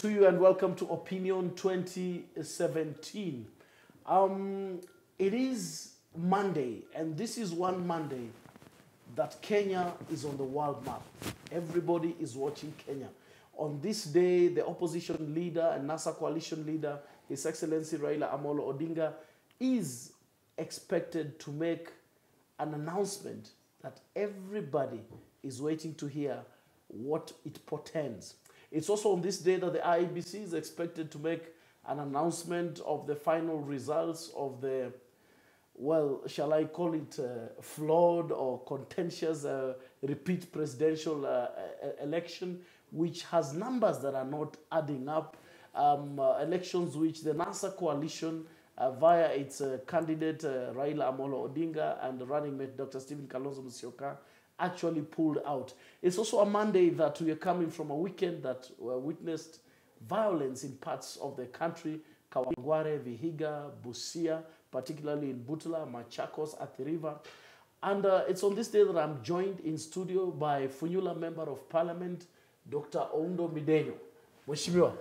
to you and welcome to Opinion 2017. It is Monday, and this is one Monday that Kenya is on the world map. Everybody is watching Kenya. On this day, the opposition leader and NASA coalition leader, His Excellency Raila Amolo Odinga, is expected to make an announcement that everybody is waiting to hear what it portends. It's also on this day that the IEBC is expected to make an announcement of the final results of the, well, shall I call it flawed or contentious repeat presidential election, which has numbers that are not adding up. Elections which the NASA coalition, via its candidate Raila Amolo Odinga and running mate Dr. Stephen Kalonzo Musyoka, actually pulled out. It's also a Monday that we are coming from a weekend that witnessed violence in parts of the country, Kawangware, Vihiga, Busia, particularly in Butula, Machakos, at the river. And it's on this day that I'm joined in studio by Funyula Member of Parliament, Dr. Odundo Midenyo. Mheshimiwa.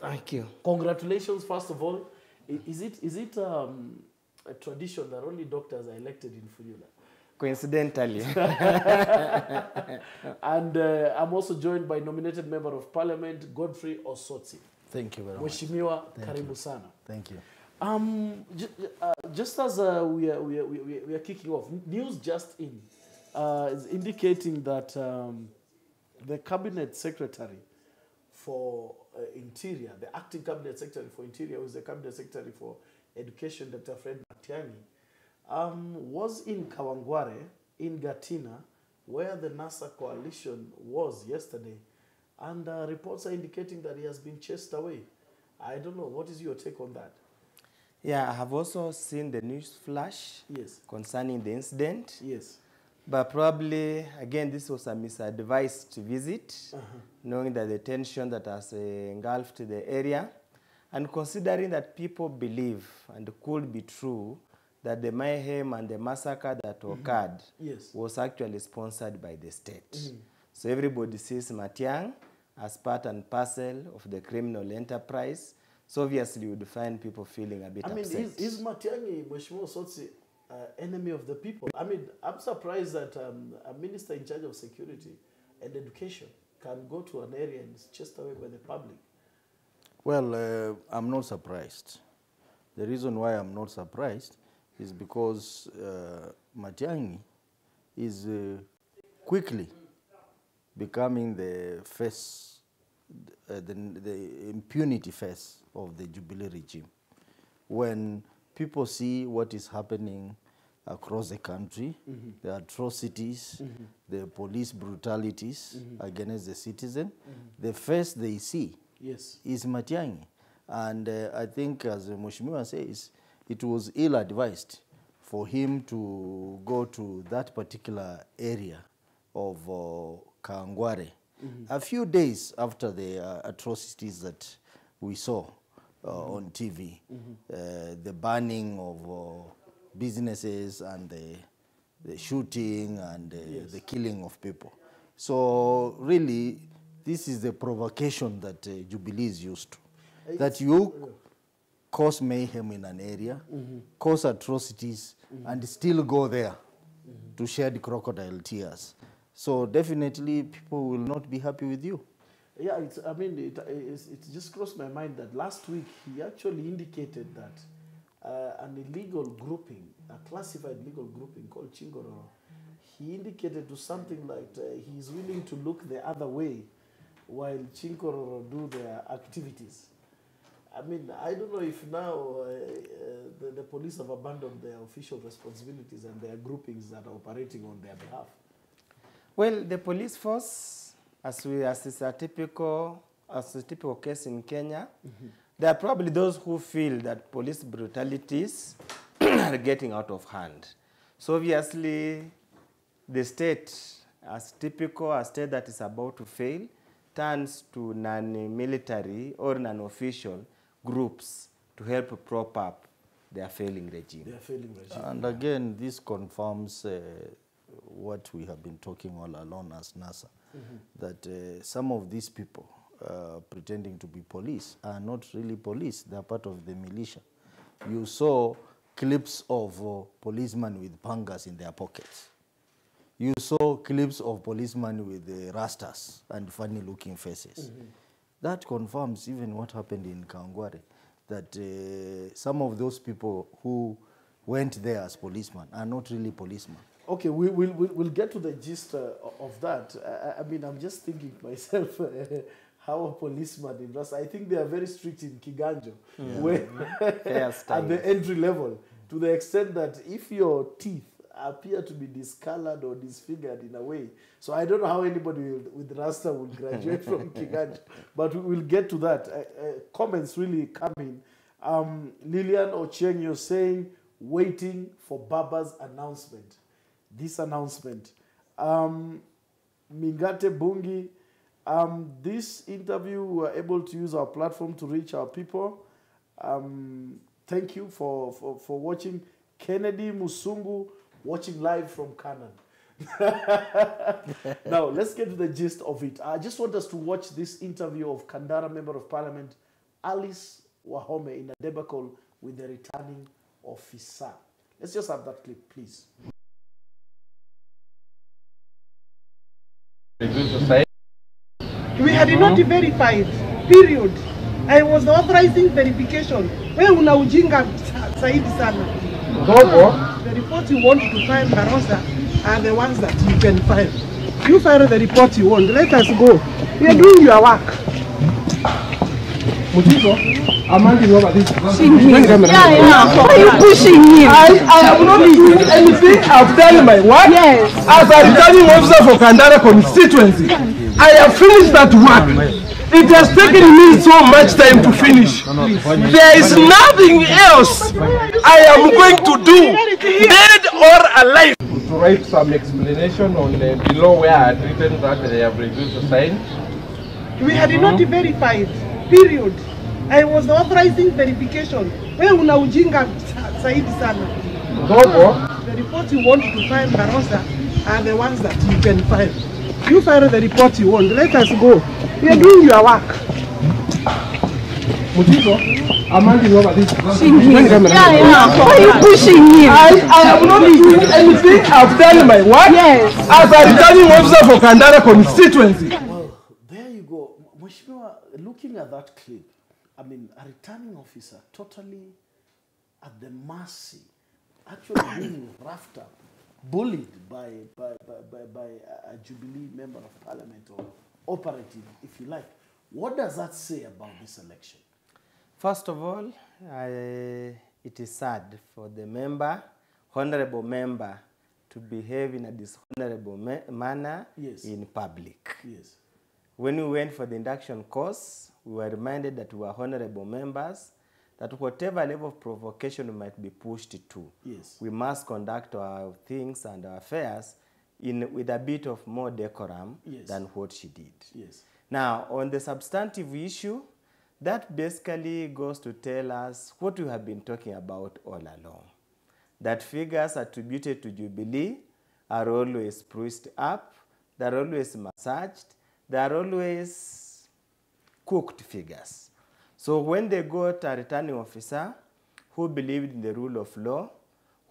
Thank you. Congratulations, first of all. Is it a tradition that only doctors are elected in Funyula? Coincidentally. And I'm also joined by nominated Member of Parliament, Godfrey Osotsi. Thank you very much. Mheshimiwa, karibu sana. Thank you. Just as we are kicking off, news just in is indicating that the Cabinet Secretary for Interior, the acting Cabinet Secretary for Interior, who is the Cabinet Secretary for Education, Dr. Fred Matiang'i, was in Kawangware, in Gatina, where the NASA coalition was yesterday, and reports are indicating that he has been chased away. I don't know, what is your take on that? Yeah, I have also seen the news flash concerning the incident. Yes. But probably, again, this was a misadvised visit, knowing that the tension that has engulfed the area, and considering that people believe, and could be true, that the mayhem and the massacre that occurred was actually sponsored by the state. So everybody sees Matiang'i as part and parcel of the criminal enterprise. So obviously you would find people feeling a bit upset. Is Matiang'i, Mheshimiwa Osotsi, enemy of the people? I mean, I'm surprised that a minister in charge of security and education can go to an area and is chased away by the public. Well, I'm not surprised. The reason why I'm not surprised is because Matiang'i is quickly becoming the face, the impunity face of the Jubilee regime. When people see what is happening across the country, the atrocities, the police brutalities against the citizen, the face they see is Matiang'i. And I think, as Mheshimiwa says, it was ill-advised for him to go to that particular area of Kawangware a few days after the atrocities that we saw on TV, the burning of businesses and the shooting and the killing of people. So really, this is the provocation that Jubilee is used to. That you cause mayhem in an area, cause atrocities, and still go there to shed crocodile tears. So definitely people will not be happy with you. Yeah, it just crossed my mind that last week he actually indicated that an illegal grouping, a classified legal grouping called Chingororo, he indicated to something like he's willing to look the other way while Chingororo do their activities. I mean, I don't know if now the police have abandoned their official responsibilities and their groupings that are operating on their behalf. Well, the police force, as is a typical case in Kenya, there are probably those who feel that police brutalities are getting out of hand. So obviously, the state, as typical, a state that is about to fail, turns to non-military or non-official groups to help prop up their failing regime. And again, this confirms what we have been talking all along as NASA, that some of these people pretending to be police are not really police. They are part of the militia. You saw clips of policemen with pangas in their pockets. You saw clips of policemen with rastas and funny-looking faces. That confirms even what happened in Kawangware, that some of those people who went there as policemen are not really policemen. Okay, we'll get to the gist of that. I mean, I'm just thinking to myself, how a policeman in Rasta, I think they are very strict in Kiganjo, where at the entry level, to the extent that if your teeth appear to be discolored or disfigured in a way, so I don't know how anybody with Rasta will graduate from Kiganjo, but we'll get to that. Comments really come in. Lillian Ochieng, you're saying, waiting for Baba's announcement. This announcement. Mingate Bungi, this interview, we were able to use our platform to reach our people. Thank you for watching. Kennedy Musungu, watching live from Canaan. Now, let's get to the gist of it. I just want us to watch this interview of Kandara Member of Parliament Alice Wahome in a debacle with the returning officer. Let's just have that clip, please. We had not verified, period. I was authorizing verification. Where una ujinga saidi sana. The report you want to file, Barossa, are the ones that you can file. You file the report you want. Let us go. We are doing your work. Mutiso, I'm handing over this. Yeah. Why are you pushing him? I have not been doing anything. I've done my work. Yes. As a returning officer for Kandara constituency, I have finished that work. It has taken me so much time to finish. There is nothing else I am going to do, dead or alive. To write some explanation on below where I had written that they have reduced the sign. We had not verified, period. I was authorizing verification. Where una ujinga saidi sana. The report you want to file, Barossa, are the ones that you can file. You file the report you want. Let us go. We are doing your work. Mutiso, I'm handing over this. Yeah. Why are you pushing him? I have not been doing anything. I've done my work. Yes. As a returning officer for Kandara constituency. Well, there you go. Mheshimiwa, looking at that clip, I mean, a returning officer totally at the mercy, actually being roughed up, bullied by a Jubilee member of parliament or operative, if you like. What does that say about this election? First of all, it is sad for the member, honorable member, to behave in a dishonorable manner in public. Yes. When we went for the induction course, we were reminded that we were honorable members, that whatever level of provocation we might be pushed to, we must conduct our things and our affairs with a bit of more decorum than what she did. Yes. Now, on the substantive issue, that basically goes to tell us what we have been talking about all along. That figures attributed to Jubilee are always spruced up, they're always massaged, they're always cooked figures. So when they got a returning officer who believed in the rule of law,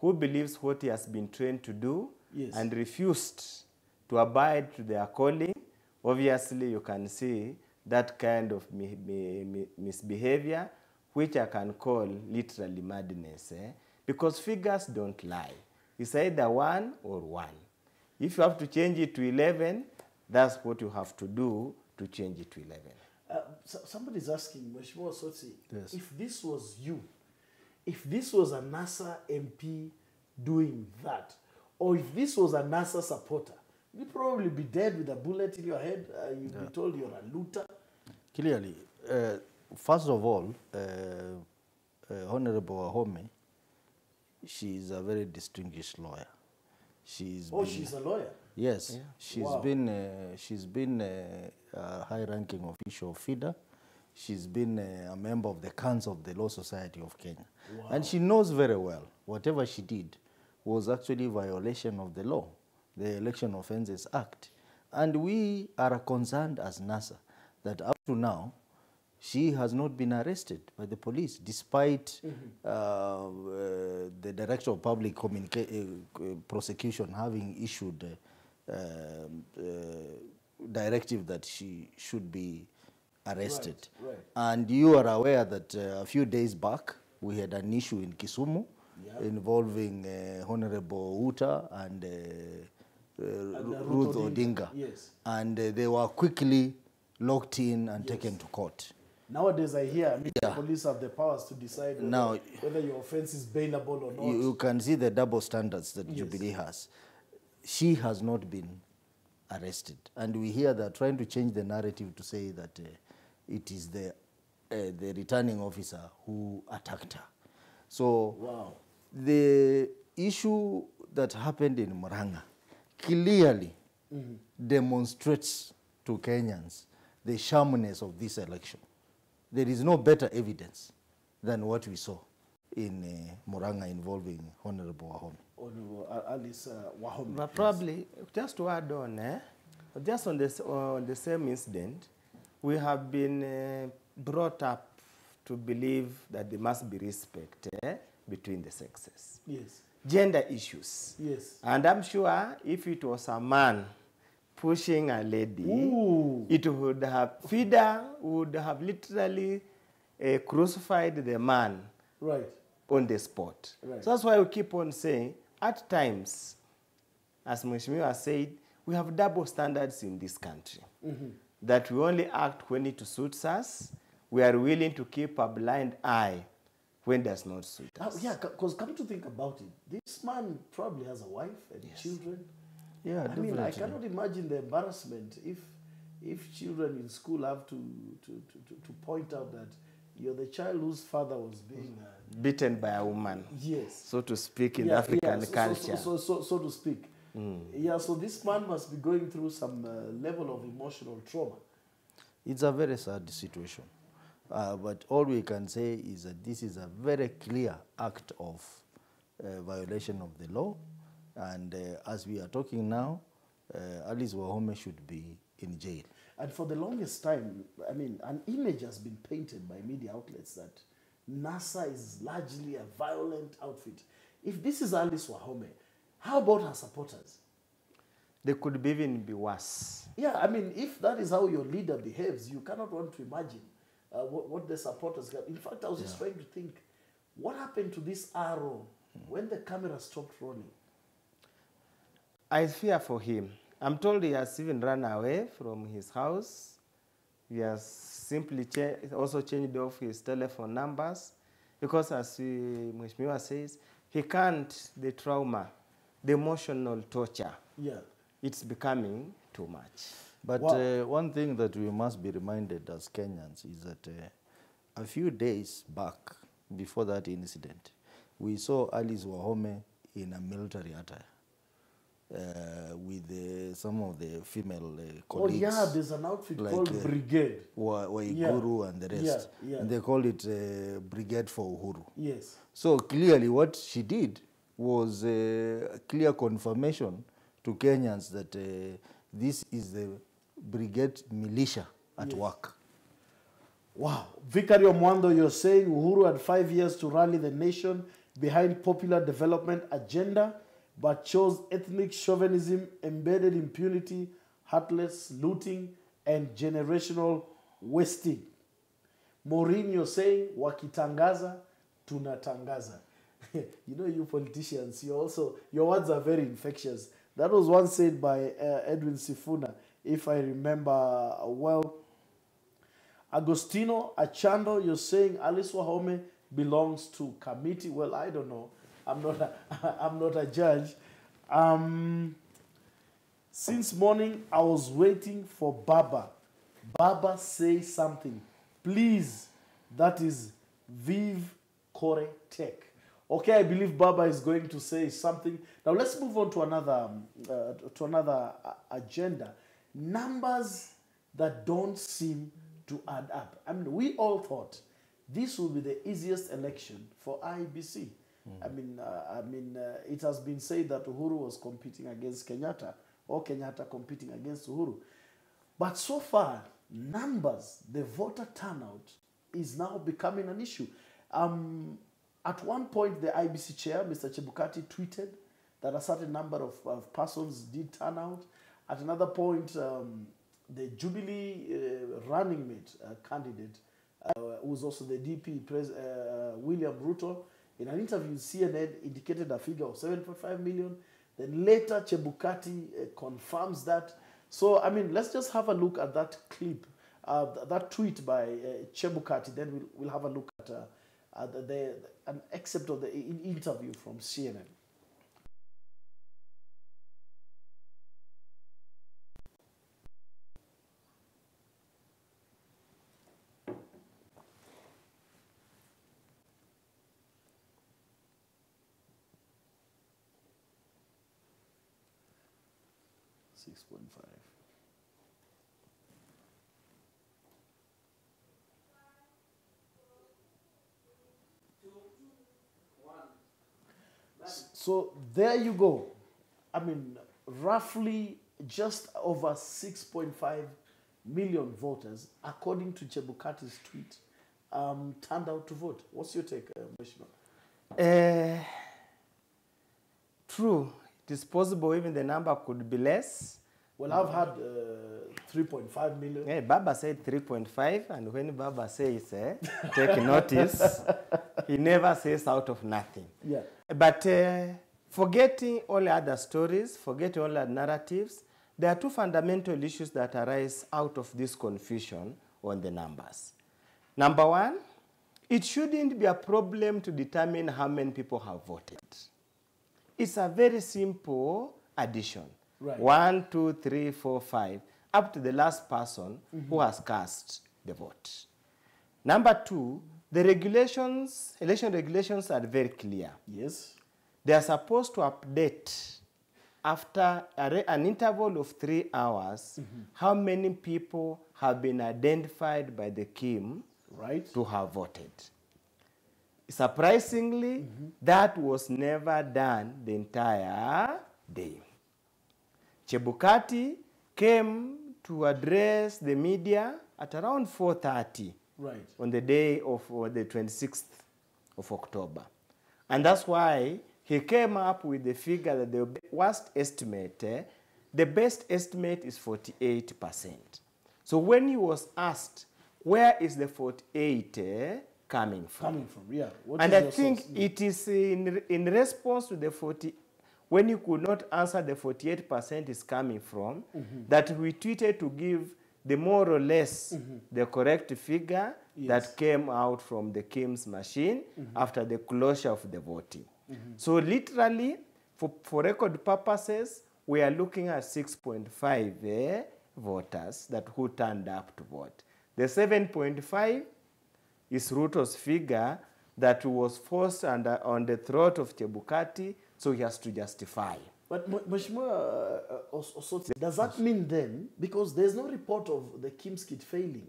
who believes what he has been trained to do, and refused to abide to their calling, obviously you can see that kind of misbehavior, which I can call literally madness, because figures don't lie. It's either 1 or 1. If you have to change it to 11, that's what you have to do to change it to 11. Somebody's asking, Mheshimiwa Osotsi, if this was you, if this was a NASA MP doing that, or if this was a NASA supporter, you'd probably be dead with a bullet in your head. You'd be told you're a looter. Clearly, first of all, Honorable Wahome, she is a very distinguished lawyer. She's a lawyer? Yes, yeah. She's been a high-ranking official of FIDA. She's been a member of the Council of the Law Society of Kenya. Wow. And she knows very well whatever she did was actually violation of the law, the Election Offences Act. And we are concerned as NASA that to now, she has not been arrested by the police, despite the Director of Public Prosecution having issued directive that she should be arrested. Right. And you are aware that a few days back, we had an issue in Kisumu involving Honorable Uta and Ruth Odinga. Yes. And they were quickly locked in and taken to court. Nowadays, I hear the police have the powers to decide whether your offense is bailable or not. You can see the double standards that Jubilee has. She has not been arrested. And we hear they're trying to change the narrative to say that it is the returning officer who attacked her. So the issue that happened in Murang'a clearly demonstrates to Kenyans the sharpness of this election. There is no better evidence than what we saw in Murang'a involving Honorable Wahome. Honorable Alice Wahome. But probably, just to add on, just on the same incident, we have been brought up to believe that there must be respect between the sexes. Yes. Gender issues. Yes. And I'm sure if it was a man pushing a lady, it would have, FIDA would have literally crucified the man on the spot. Right. So that's why we keep on saying, at times, as Mheshimiwa said, we have double standards in this country. That we only act when it suits us. We are willing to keep a blind eye when it does not suit us. Yeah, because come to think about it, this man probably has a wife and children. Yeah, I mean, I cannot imagine the embarrassment if children in school have to point out that you're the child whose father was being beaten by a woman. Yes. So to speak in African culture. So to speak. Yeah, so this man must be going through some level of emotional trauma. It's a very sad situation. But all we can say is that this is a very clear act of violation of the law. And as we are talking now, Alice Wahome should be in jail. And for the longest time, I mean, an image has been painted by media outlets that NASA is largely a violent outfit. If this is Alice Wahome, how about her supporters? They could even be worse. Yeah, I mean, if that is how your leader behaves, you cannot want to imagine what the supporters got. In fact, I was just trying to think, what happened to this arrow when the camera stopped rolling? I fear for him. I'm told he has even run away from his house. He has simply also changed off his telephone numbers because, as Mheshimiwa says, he can't, the trauma, the emotional torture. Yeah. It's becoming too much. But one thing that we must be reminded as Kenyans is that a few days back, before that incident, we saw Alice Wahome in a military attire. With some of the female colleagues. Oh yeah, there's an outfit like, called Brigade. Waiguru and the rest. And they call it Brigade for Uhuru. Yes. So clearly what she did was a clear confirmation to Kenyans that this is the Brigade militia at work. Wow. Vicario Mwando, you're saying Uhuru had 5 years to rally the nation behind popular development agenda, but chose ethnic chauvinism, embedded impunity, heartless looting, and generational wasting. Maureen, you're saying, wakitangaza, tunatangaza. You know, you politicians, your words are very infectious. That was once said by Edwin Sifuna, if I remember well. Agostino Achando, you're saying Alice Wahome belongs to committee. Well, I don't know. I'm not a judge. Since morning, I was waiting for Baba. Baba, say something. Please. That is Viv Kore Tech. Okay, I believe Baba is going to say something. Now let's move on to another agenda. Numbers that don't seem to add up. I mean, we all thought this would be the easiest election for IEBC. I mean, it has been said that Uhuru was competing against Kenyatta, or Kenyatta competing against Uhuru. But so far, numbers, the voter turnout is now becoming an issue. At one point, the IBC chair, Mr. Chebukati, tweeted that a certain number of persons did turn out. At another point, the Jubilee running mate candidate, who was also the DP, William Ruto, in an interview with CNN, indicated a figure of 7.5 million. Then later, Chebukati confirms that. So, I mean, let's just have a look at that clip, that tweet by Chebukati. Then we'll have a look at an excerpt of the interview from CNN. So there you go. I mean, roughly just over 6.5 million voters, according to Chebukati's tweet, turned out to vote. What's your take, Mheshimiwa? True. It is possible even the number could be less. Well, I've had 3.5 million. Yeah, Baba said 3.5, and when Baba says, take notice, he never says out of nothing. Yeah. But forgetting all other stories, forgetting all other narratives, there are two fundamental issues that arise out of this confusion on the numbers. Number one, it shouldn't be a problem to determine how many people have voted. It's a very simple addition. Right. 1, 2, 3, 4, 5, up to the last person who has cast the vote. Number two, the regulations, election regulations are very clear. Yes. They are supposed to update after an interval of 3 hours how many people have been identified by the KIM to have voted. Surprisingly, that was never done the entire day. Chebukati came to address the media at around 4:30 on the day of the 26th of October. And that's why he came up with the figure that the worst estimate, the best estimate is 48%. So when he was asked, where is the 48 coming from? Coming from, yeah. And I think it is in response to the 40, when you could not answer the 48% is coming from, that we tweeted to give the more or less the correct figure that came out from the KIM's machine after the closure of the voting. So literally, for record purposes, we are looking at 6.5 voters that who turned up to vote. The 7.5 is Ruto's figure that was forced on the throat of Chebukati, so he has to justify. But Mheshimiwa Osotsi, does that mean then, because there's no report of the KIM's kit failing,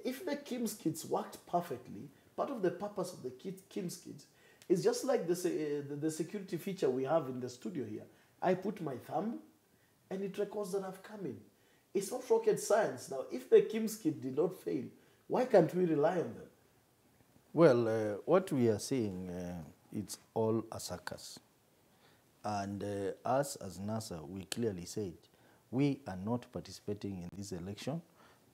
if the KIM's kits worked perfectly, part of the purpose of the KIM's kit is just like the security feature we have in the studio here. I put my thumb and it records that I've come in. It's not rocket science. Now, if the KIM's kit did not fail, why can't we rely on them? Well, what we are seeing, it's all a circus. And us as NASA, we clearly said, we are not participating in this election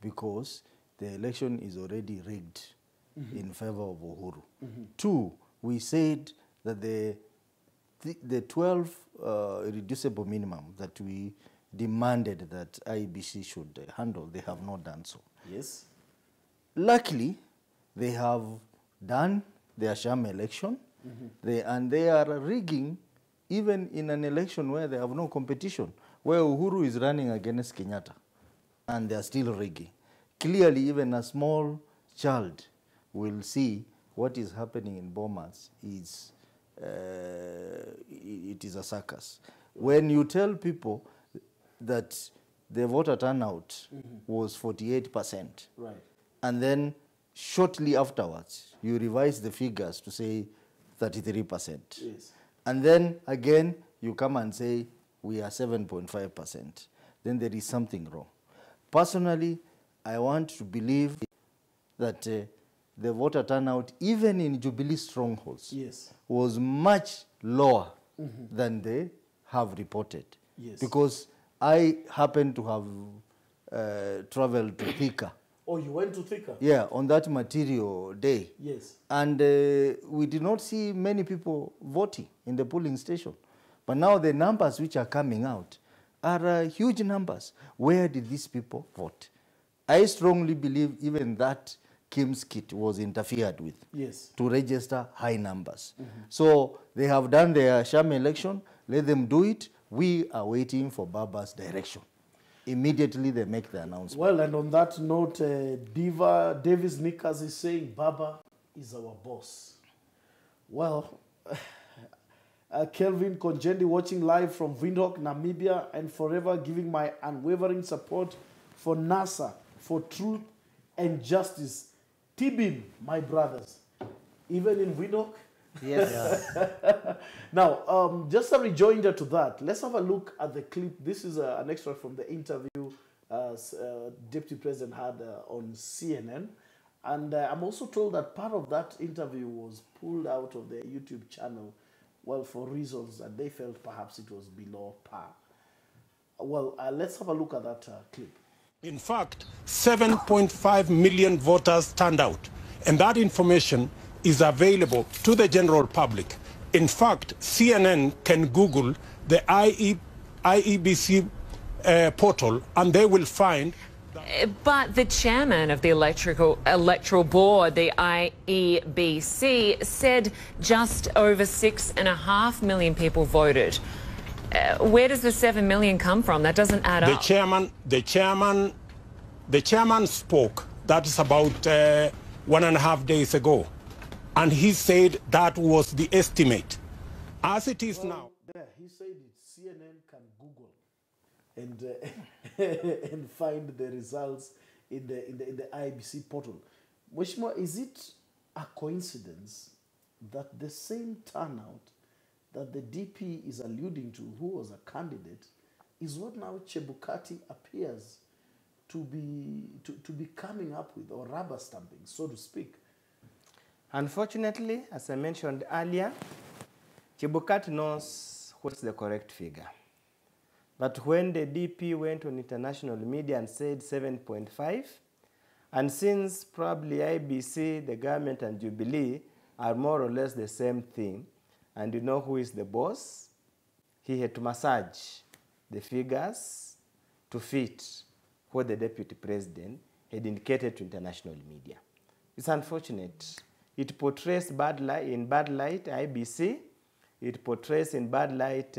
because the election is already rigged in favor of Uhuru. Two, we said that the 12 reducible minimum that we demanded that IBC should handle, they have not done so. Yes. Luckily, they have done their sham election, and they are rigging even in an election where they have no competition, where Uhuru is running against Kenyatta, and they are still rigging. Clearly, even a small child will see what is happening in Bomas is it is a circus. When you tell people that the voter turnout was 48%, and then shortly afterwards you revise the figures to say 33%, and then again you come and say we are 7.5%, then there is something wrong. Personally, I want to believe that the voter turnout, even in Jubilee strongholds, Yes. was much lower than they have reported. Yes. Because I happen to have traveled to Thika. Oh, you went to Thika? Yeah, on that material day. Yes. And we did not see many people voting in the polling station. But now the numbers which are coming out are huge numbers. Where did these people vote? I strongly believe even that Kim's kit was interfered with, yes, to register high numbers. So they have done their sham election. Let them do it. We are waiting for Baba's direction. Immediately they make the announcement. Well, and on that note, Davis Nikas is saying Baba is our boss. Well, Kelvin Konjendi watching live from Windhoek, Namibia, and forever giving my unwavering support for NASA, for truth and justice. Tibim, my brothers, even in Windhoek. Yes. Now, just a rejoinder to that, let's have a look at the clip. This is an extract from the interview Deputy President had on CNN. And I'm also told that part of that interview was pulled out of their YouTube channel, well, for reasons that they felt perhaps it was below par. Well, let's have a look at that clip. In fact, 7.5 million voters turned out, and that information is available to the general public. In fact, CNN can Google the IEBC portal, and they will find. But the chairman of the electoral board, the IEBC, said just over 6.5 million people voted. Where does the 7 million come from? That doesn't add up. The chairman spoke. That's about 1.5 days ago. And he said that was the estimate. As it is now. There, he said it. CNN can Google and and find the results in the IBC portal. Mheshimiwa, is it a coincidence that the same turnout that the DP is alluding to, who was a candidate, is what now Chebukati appears to be coming up with, or rubber stamping, so to speak? Unfortunately, as I mentioned earlier, Chebukati knows what's the correct figure. But when the DP went on international media and said 7.5, and since probably IBC, the government, and Jubilee are more or less the same thing, and you know who is the boss, he had to massage the figures to fit what the deputy president had indicated to international media. It's unfortunate. It portrays in bad light IBC, it portrays in bad light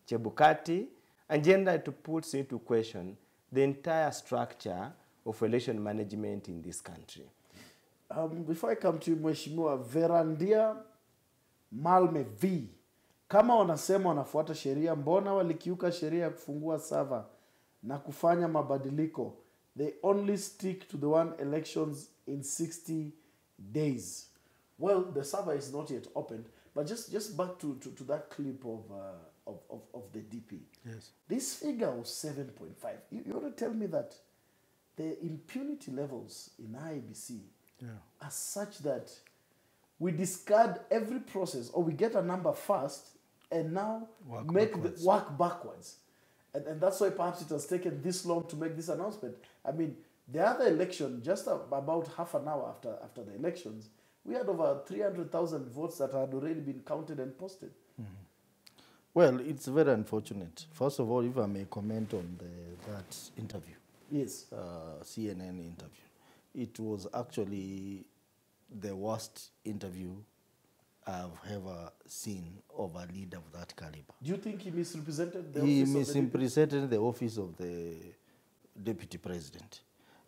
Chebukati, and generally it puts into question the entire structure of election management in this country. Before I come to you, Mheshimiwa, Verandia Malme V, kama wanasema wanafuata sheria, mbona walikiuka sheria ya kufungua server na kufanya mabadiliko? They only stick to the one elections in 60 days. Well, the server is not yet opened, but just back to that clip of the DP. Yes. This figure was 7.5. You want to tell me that the impunity levels in IBC are such that we discard every process, or we get a number first and now work backwards. And that's why perhaps it has taken this long to make this announcement. I mean, the other election, just about half an hour after the elections, we had over 300,000 votes that had already been counted and posted. Well, it's very unfortunate. First of all, if I may comment on that interview. Yes. CNN interview. It was actually the worst interview I've ever seen of a leader of that caliber. Do you think he misrepresented the He office misrepresented the office of the deputy president.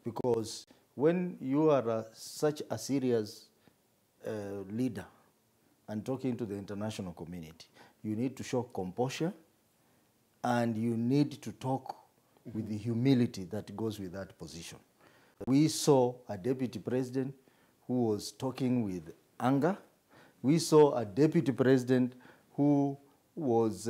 Because when you are such a serious leader and talking to the international community, you need to show composure and you need to talk with the humility that goes with that position. We saw a deputy president who was talking with anger. We saw a deputy president who was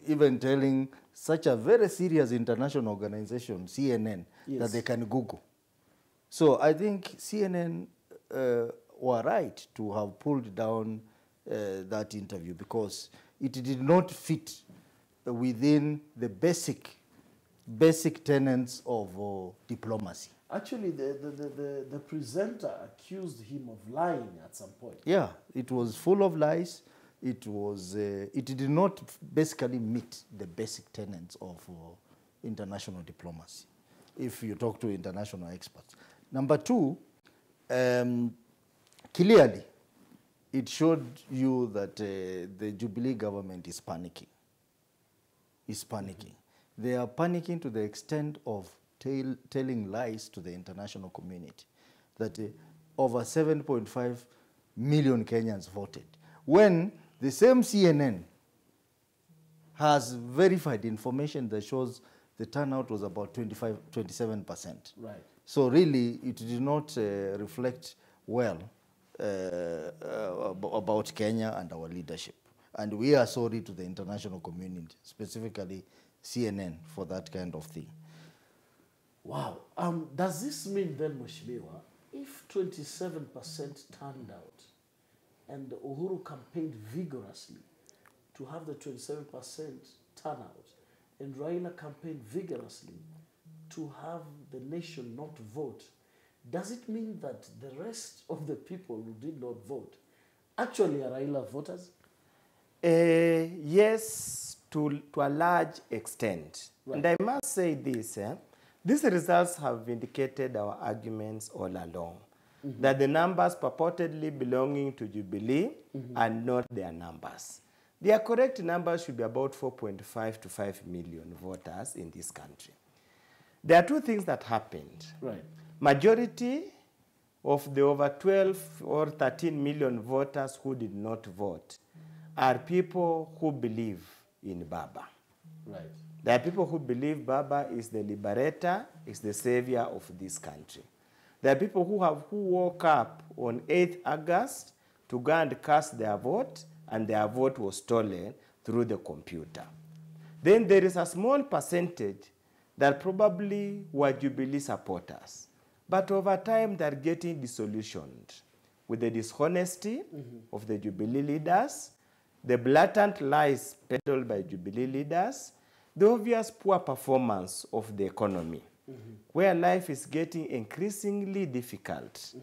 even telling such a very serious international organization, CNN, that they can Google. So I think CNN were right to have pulled down that interview because it did not fit within the basic tenets of diplomacy. Actually, the presenter accused him of lying at some point. Yeah, it was full of lies. It did not basically meet the basic tenets of international diplomacy, if you talk to international experts. Number two, clearly, it showed you that the Jubilee government is panicking. They are panicking to the extent of telling lies to the international community that over 7.5 million Kenyans voted. When the same CNN has verified information that shows the turnout was about 27%. Right. So really, it did not reflect well about Kenya and our leadership. And we are sorry to the international community, specifically CNN, for that kind of thing. Wow. Does this mean then, Mheshimiwa, if 27% turned out and Uhuru campaigned vigorously to have the 27% turnout and Raila campaigned vigorously to have the nation not vote, does it mean that the rest of the people who did not vote actually are Raila voters? Yes, to a large extent. Right. And I must say this, these results have vindicated our arguments all along, that the numbers purportedly belonging to Jubilee are not their numbers. Their correct numbers should be about 4.5 to 5 million voters in this country. There are two things that happened. Right. Majority of the over 12 or 13 million voters who did not vote are people who believe in Baba. Right. There are people who believe Baba is the liberator, is the savior of this country. There are people who woke up on 8th August to go and cast their vote, and their vote was stolen through the computer. Then there is a small percentage that probably were Jubilee supporters. But over time, they're getting disillusioned with the dishonesty of the Jubilee leaders, the blatant lies peddled by Jubilee leaders, the obvious poor performance of the economy, where life is getting increasingly difficult.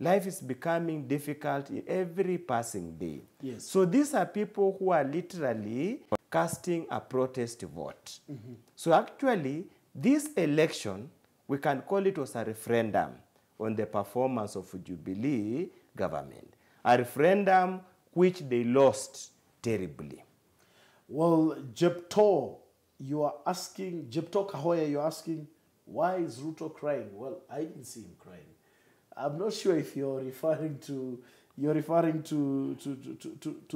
Life is becoming difficult in every passing day. Yes. So these are people who are literally casting a protest vote. So actually, this election, we can call it was a referendum on the performance of Jubilee government. A referendum which they lost terribly. Well, Jepto, you are asking, Jepto Kahoya, you're asking, why is Ruto crying? Well, I didn't see him crying. I'm not sure if you're referring to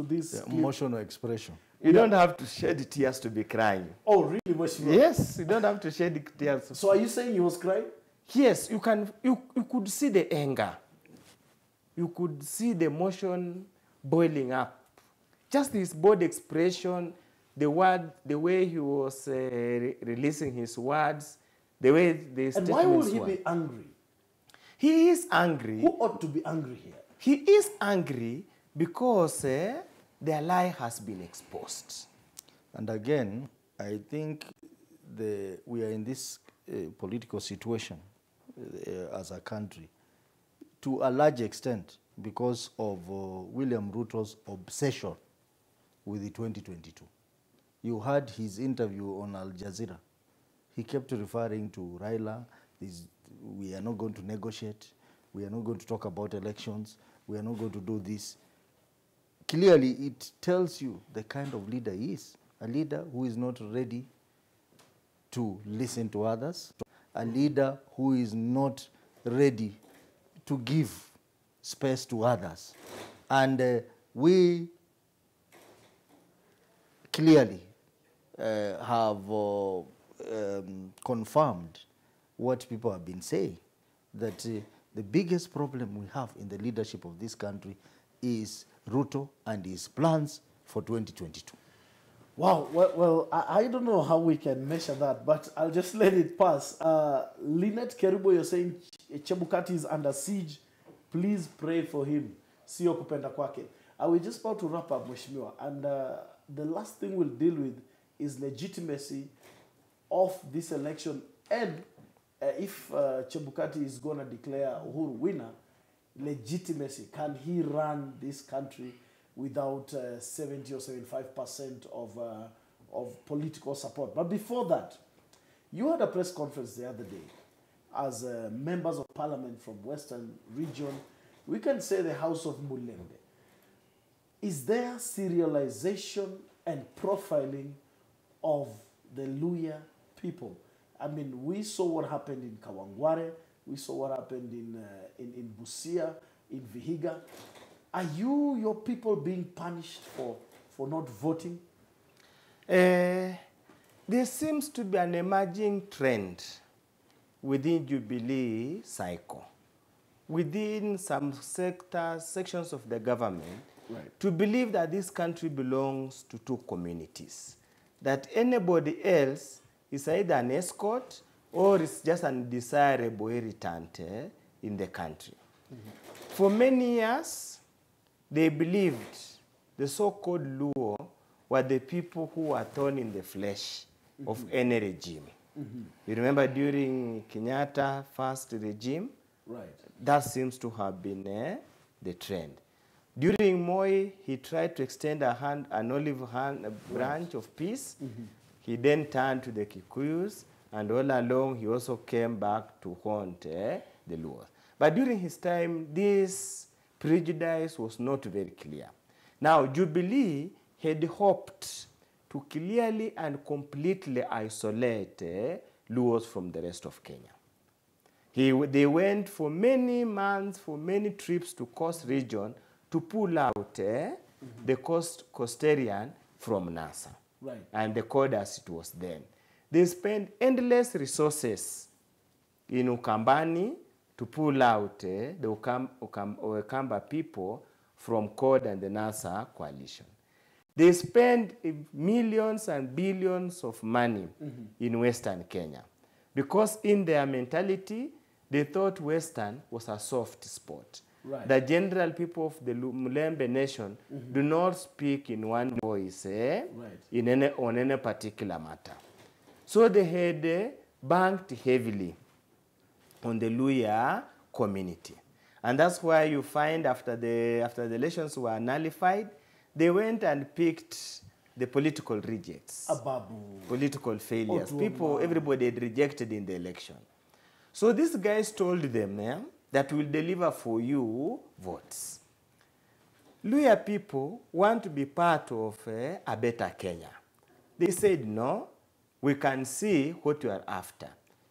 this Emotional expression. You don't have to shed tears to be crying. Oh, really, Mheshimiwa? Yes, you don't have to shed tears. So are you saying he was crying? Yes, you could see the anger. You could see the emotion boiling up. Just his body expression, the way he was releasing his words, the way the statements were. And why would he be angry? He is angry. Who ought to be angry here? He is angry because their lie has been exposed. And again, I think we are in this political situation as a country to a large extent because of William Ruto's obsession with the 2022. You heard his interview on Al Jazeera. He kept referring to Raila. We are not going to negotiate. We are not going to talk about elections. We are not going to do this. Clearly, it tells you the kind of leader he is. A leader who is not ready to listen to others. A leader who is not ready to give space to others. And we clearly have confirmed what people have been saying, that the biggest problem we have in the leadership of this country is Ruto and his plans for 2022. Wow, well, I don't know how we can measure that, but I'll just let it pass. Lynette Kerubo, you're saying Chebukati is under siege. Please pray for him. Sio kupenda kwake. We're just about to wrap up, Mheshimiwa, and the last thing we'll deal with is legitimacy of this election, and if Chebukati is going to declare Uhuru winner, legitimacy. Can he run this country without 70 or 75% of political support? But before that, you had a press conference the other day as members of parliament from Western region. We can say the House of Mulembe. Is there serialization and profiling of the Luhya people? I mean, we saw what happened in Kawangware. We saw what happened in Busia, in Vihiga. Are your people being punished for not voting? There seems to be an emerging trend within Jubilee cycle, within some sections of the government, right, to believe that this country belongs to two communities, that anybody else is either an escort or is just an undesirable irritant in the country. Mm-hmm. For many years, they believed the so-called Luo were the people who were thorn in the flesh, mm-hmm, of any regime. Mm-hmm. You remember during Kenyatta first regime? Right. That seems to have been the trend. During Moi, he tried to extend an olive branch of peace. Mm-hmm. He then turned to the Kikuyus, and all along he also came back to haunt the Luo. But during his time, this prejudice was not very clear. Now, Jubilee had hoped to clearly and completely isolate Luos from the rest of Kenya. They went for many months, for many trips to Coast region to pull out mm-hmm, the Coastarian from NASA. Right. And the code as it was then. They spent endless resources in Ukambani to pull out the Ukamba people from CORD and the NASA coalition. They spend millions and billions of money, mm-hmm, in Western Kenya because in their mentality, they thought Western was a soft spot. Right. The general people of the Mulembe nation, mm-hmm, do not speak in one voice right, on any particular matter. So they had banked heavily on the Luhya community. And that's why you find after the elections were nullified, they went and picked the political rejects, political failures. People, everybody had rejected in the election. So these guys told them that we'll deliver for you votes. Luhya people want to be part of a better Kenya. They said, no, we can see what you are after.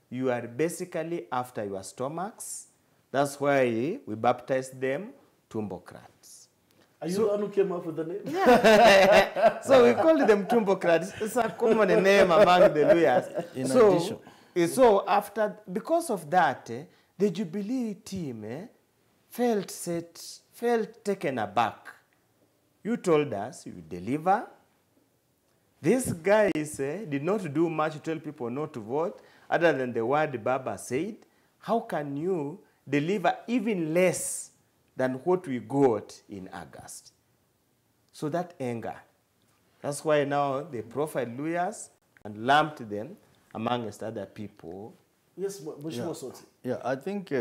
You are basically after your stomachs. That's why we baptized them Tumbocrats. Are you the one who came up with the name? Yeah. So we called them Tumbocrats. It's a common name among the Luhyas. So after, because of that, the Jubilee team felt taken aback. You told us you deliver. These guys did not do much to tell people not to vote, other than the word Baba said. How can you deliver even less than what we got in August? So that anger. That's why now they profiled Luhyas and lumped them amongst other people. Yes, Mheshimiwa Osotsi. Yeah, I think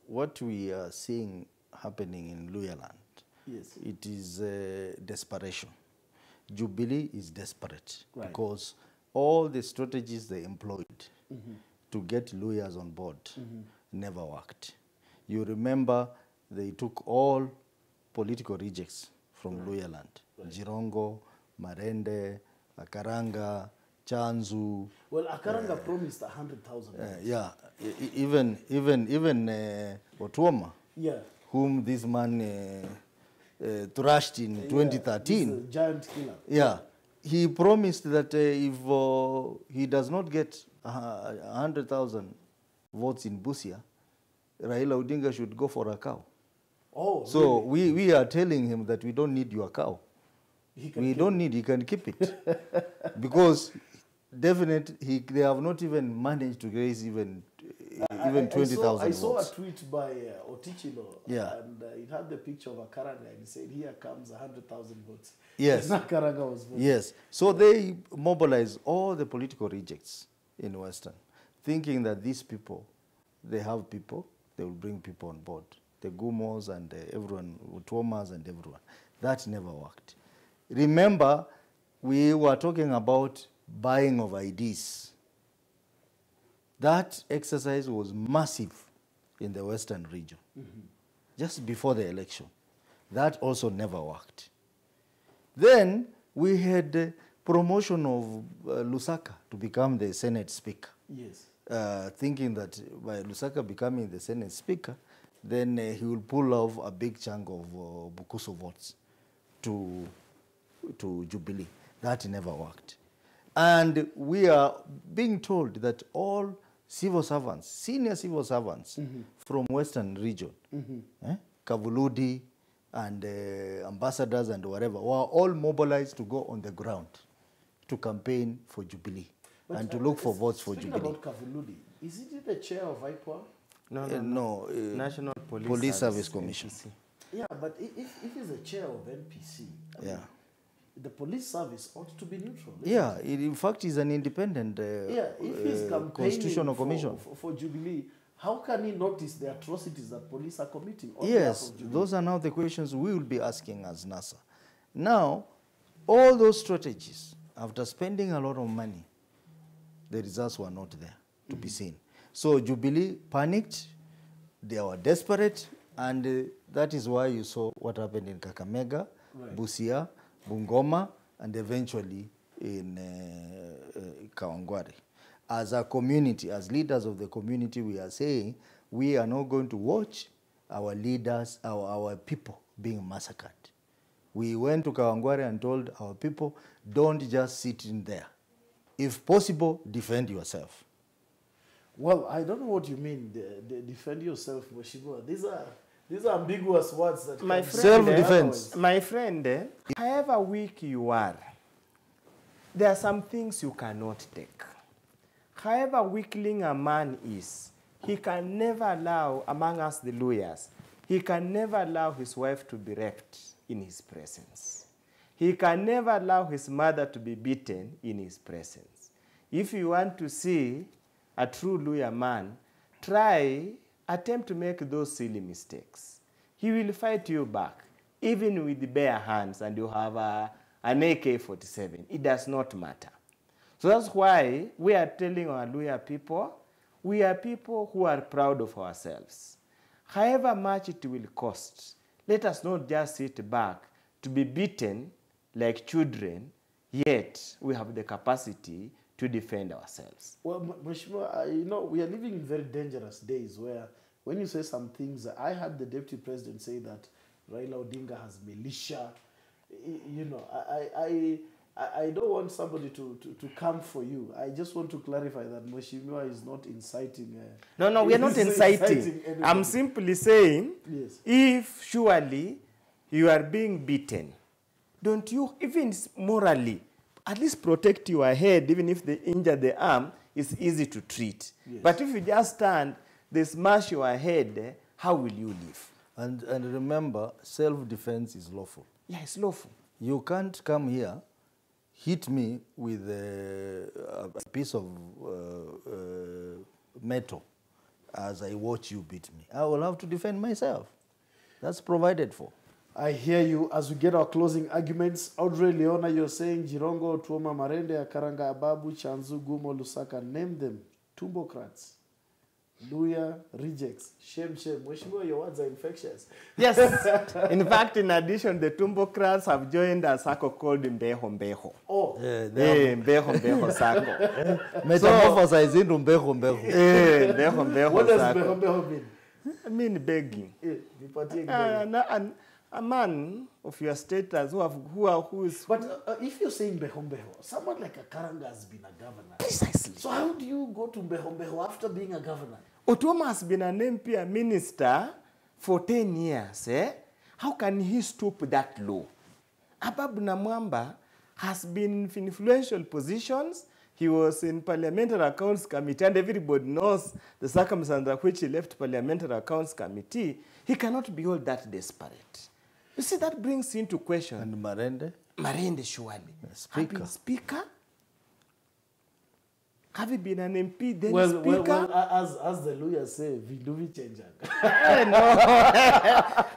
what we are seeing happening in Luhya land, yes, it is desperation. Jubilee is desperate, right, because all the strategies they employed, mm-hmm, to get Luhyas on board, mm-hmm, never worked. You remember they took all political rejects from, right, Luhya land. Right. Jirongo, Marende, Akaranga, Chanzu. Well, Akaranga promised 100,000. Yeah, even Otuoma, yeah, whom this man thrashed in 2013. He's a giant killer. Yeah, he promised that if he does not get 100,000 votes in Busia, Raila Odinga should go for a cow. Oh, so really? we are telling him that we don't need your cow. We don't need, he can keep it. Because definitely, they have not even managed to raise even 20,000 I saw a votes. tweet by Ochieng, Yeah. and it had the picture of a Karanga, and he said, here comes 100,000 votes. Yes. And Karanga was voting. Yes. So they mobilize all the political rejects in Western, thinking that these people, they have people, they will bring people on board. The Gumos and everyone, Utomas and everyone. That never worked. Remember, we were talking about buying of IDs. That exercise was massive in the Western region, just before the election. That also never worked. Then we had promotion of Lusaka to become the Senate Speaker. Yes. Thinking that by Lusaka becoming the Senate Speaker, then he will pull off a big chunk of Bukusu votes to Jubilee. That never worked. And we are being told that all civil servants, senior civil servants from Western region, Kavuludi and ambassadors and whatever, were all mobilized to go on the ground to campaign for Jubilee and to look for votes for Jubilee. Speaking about Kavuludi, is it the chair of IPOA? No. National Police Service Commission. NPC. Yeah, but if he's the chair of NPC, I mean, Yeah. the police service ought to be neutral. Yeah, in fact, is an independent If he's campaigning constitutional commission. for Jubilee, how can he notice the atrocities that police are committing? On Yes, behalf of Jubilee? those are now the questions we will be asking as NASA. Now, all those strategies, after spending a lot of money, the results were not there to be seen. So Jubilee panicked, they were desperate, and that is why you saw what happened in Kakamega, Busia, Bungoma, and eventually in Kawangware. As a community, as leaders of the community, we are saying we are not going to watch our leaders, our people being massacred. We went to Kawangware and told our people, don't just sit in there. If possible, defend yourself. Well, I don't know what you mean. The defend yourself, Mheshimiwa. These are ambiguous words that My can- friend, Self-defense. My friend, however weak you are, there are some things you cannot take. However weakling a man is, he can never allow, among us the Luhyas, he can never allow his wife to be raped in his presence. He can never allow his mother to be beaten in his presence. If you want to see a true Luhya man, attempt to make those silly mistakes. He will fight you back, even with the bare hands, and you have an AK-47. It does not matter. So that's why we are telling our Luhya people, we are people who are proud of ourselves. However much it will cost, let us not just sit back to be beaten like children, yet we have the capacity to defend ourselves. Well, Mheshimiwa, we are living in very dangerous days where when you say some things, I heard the deputy president say that Raila Odinga has militia. I don't want somebody to come for you. I just want to clarify that Mheshimiwa is not inciting. No, we are not inciting. anybody. I'm simply saying, Yes. if surely you are being beaten, don't you, even morally, at least protect your head, even if they injure the arm, it's easy to treat. Yes. But if you just stand, they smash your head, how will you live? And remember, self-defense is lawful. Yeah, it's lawful. You can't come here, hit me with a piece of metal as I watch you beat me. I will have to defend myself. That's provided for. I hear you. As we get our closing arguments, Audrey Leona, you're saying Jirongo, Tuoma Marende, Akaranga Ababu, Chanzu, Gumo, Lusaka, name them. Tumbocrats, Luhya, rejects, shame. Mheshimiwa, your words are infectious. Yes. In fact, in addition, the Tumbocrats have joined a circle called Mbeho Mbeho. Oh, Mbeho Mbeho circle. Metamorphosize into mbeho mbeho. Mbeho Mbeho what does circle. Beho mean? I mean begging. Nipatie kidogo. A man of your status who is... But if you're saying Beho, someone like a Karanga has been a governor. Precisely. So how do you go to Beho after being a governor? Otuoma has been an MP, a minister, for 10 years. How can he stoop that low? Ababu Namwamba has been in influential positions. He was in Parliamentary Accounts Committee, and everybody knows the circumstances under which he left Parliamentary Accounts Committee. He cannot be all that desperate. You see, that brings into question. And Marende? Marende, surely. Speaker. Speaker? Have you been an MP, then Well, Speaker? as the Luhyas say, Vinduvi Chenjang.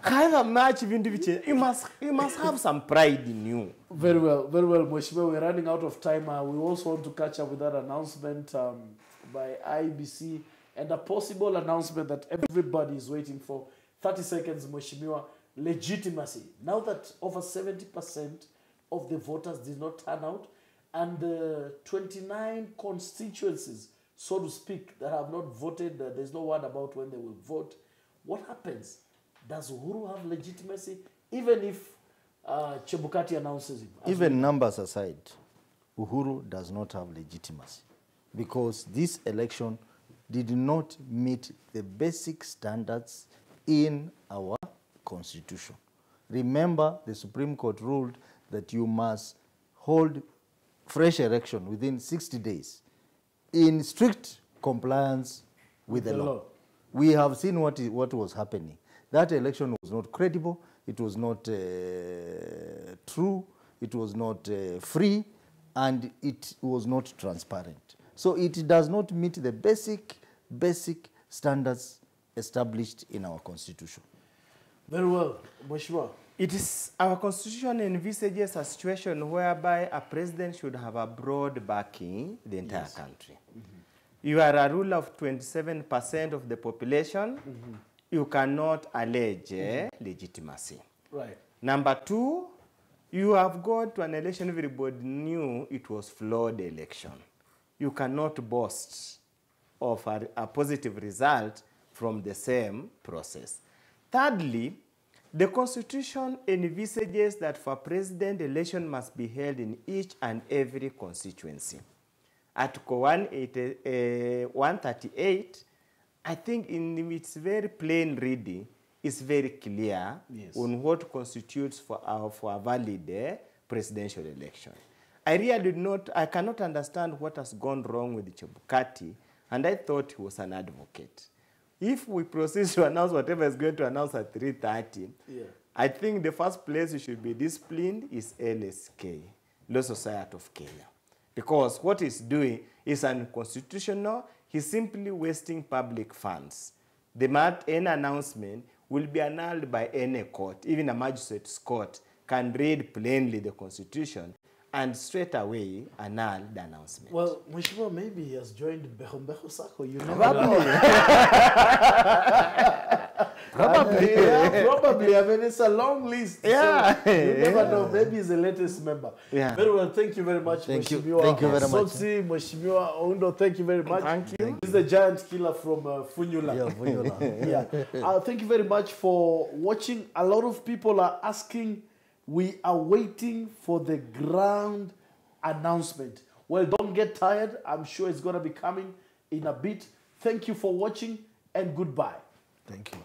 However much you must have some pride in you. Very well, Mheshimiwa. We're running out of time. We also want to catch up with that announcement by IBC and a possible announcement that everybody is waiting for. 30 seconds, Mheshimiwa. Legitimacy. Now that over 70% of the voters did not turn out, and the 29 constituencies, so to speak, that have not voted, there's no word about when they will vote. What happens? Does Uhuru have legitimacy, even if Chebukati announces him? Even numbers aside, Uhuru does not have legitimacy because this election did not meet the basic standards in our constitution. Remember, the Supreme Court ruled that you must hold fresh election within 60 days in strict compliance with the law. We have seen what was happening. That election was not credible, it was not true, it was not free, and it was not transparent. So it does not meet the basic standards established in our constitution. Very well, Mheshimiwa. It is our constitution envisages a situation whereby a president should have a broad backing the entire country. You are a ruler of 27% of the population, you cannot allege legitimacy. Right. Number two, you have got to an election everybody knew it was flawed election. You cannot boast of a positive result from the same process. Thirdly, the Constitution envisages that for president, election must be held in each and every constituency. Article 138, I think in its very plain reading, is very clear on what constitutes for a valid presidential election. I cannot understand what has gone wrong with Chebukati, and I thought he was an advocate. If we proceed to announce whatever is going to announce at 3:30, I think the first place you should be disciplined is LSK, Law Society of Kenya. Because what he's doing is unconstitutional. He's simply wasting public funds. Any announcement will be annulled by any court. Even a magistrate's court can read plainly the Constitution and straight away annul the announcement. Well, Mheshimiwa, maybe he has joined Behombeho Sako. You never Probably. know. Probably. I mean, it's a long list. Yeah. So you never know. Maybe he's the latest member. Yeah. Very well. Thank you very much, Mheshimiwa. Thank you very much. Osotsi, Mheshimiwa Odundo, thank you very much. Thank you. This is the giant killer from Funyula. Yeah, Funyula. Thank you very much for watching. A lot of people are asking. We are waiting for the ground announcement. Well, don't get tired. I'm sure it's going to be coming in a bit. Thank you for watching and goodbye. Thank you.